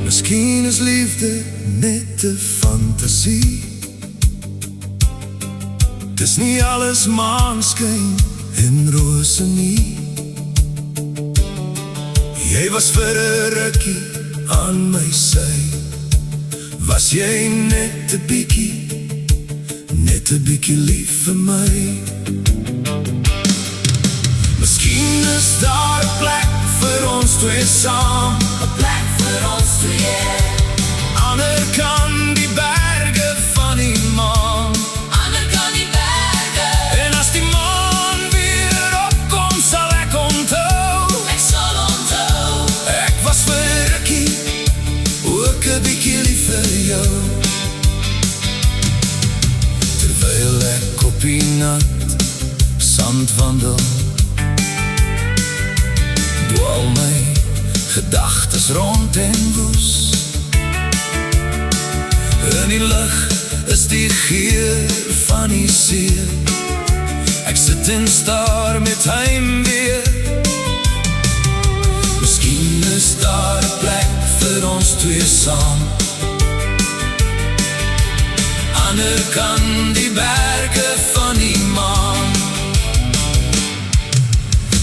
Miskien is liefde net 'n fantasie. Dis nie alles maanskyn en rose nie. Jy was vir 'n rukkie aan my sy. Was jy net 'n bietjie lief vir my? Miskien is daar 'n plek vir ons twee saam, 'n plek vir ons twee. Ander kan die berge van die maan, ander kan die berge. En as die maan weer opkom, sal ek onthou, ek sal onthou. Ek was vir 'n rukkie ook 'n bietjie lief vir jou. Terwyl ek op die nat sand wandel, dwaal my gedagtes rond en woes. In die lug is die geur van die see. Ek sit en staar met heimwee. Miskien is daar 'n plek vir ons twee saam, ander kan die berge van die maan.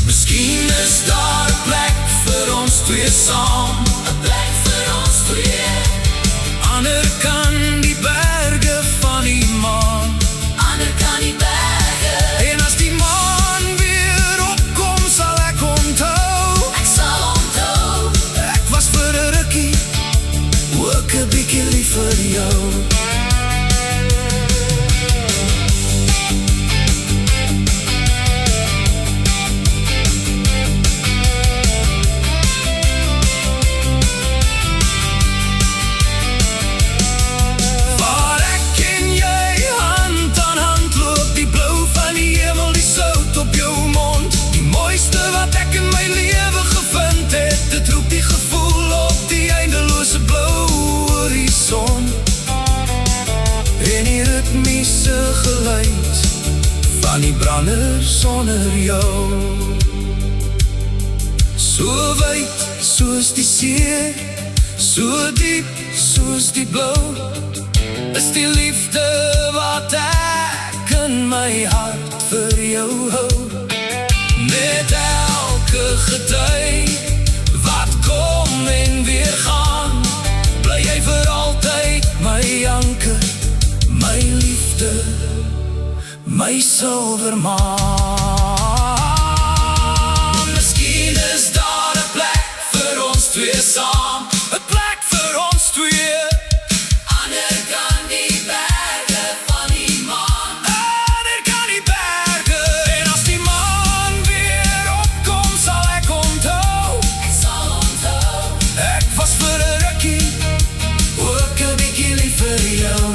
Miskien is daar 'n plek vir ons twee saam, 'n plek vir ons twee. Ander kan die berge van die maan, ander kan die berge. En as die maan weer opkom, sal ek onthou, ek sal onthou. Ek was vir 'n rukkie ook 'n bietjie lief vir jou. Geluid van die brander sonder jou. So wyd soos die see, so diep soos die blou, is die liefde wat ek in my hart vir jou hou. Met elke gety wat kom en weer gaan, bly jy vir altyd my anker, my liefde, my silvermaan. Miskien is daar 'n plek vir ons twee saam, 'n plek vir ons twee. Ander kan die berge van die maan, ander kan die berge. En as die maan weer opkom, sal ek onthou, ek sal onthou. Ek was vir 'n rukkie ook 'n bietjie lief vir jou.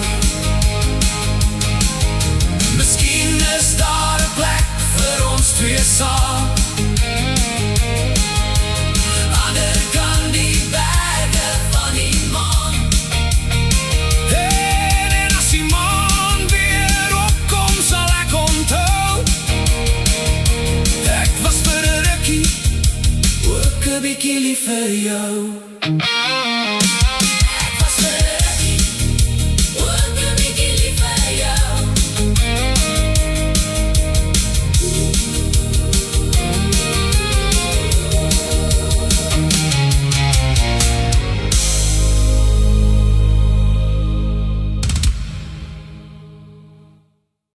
Miskien is daar 'n plek vir ons twee saam, ander kan die berge van die maan. En as die maan weer opkom, sal ek onthou, ek was vir 'n rukkie ook 'n bietjie lief vir jou.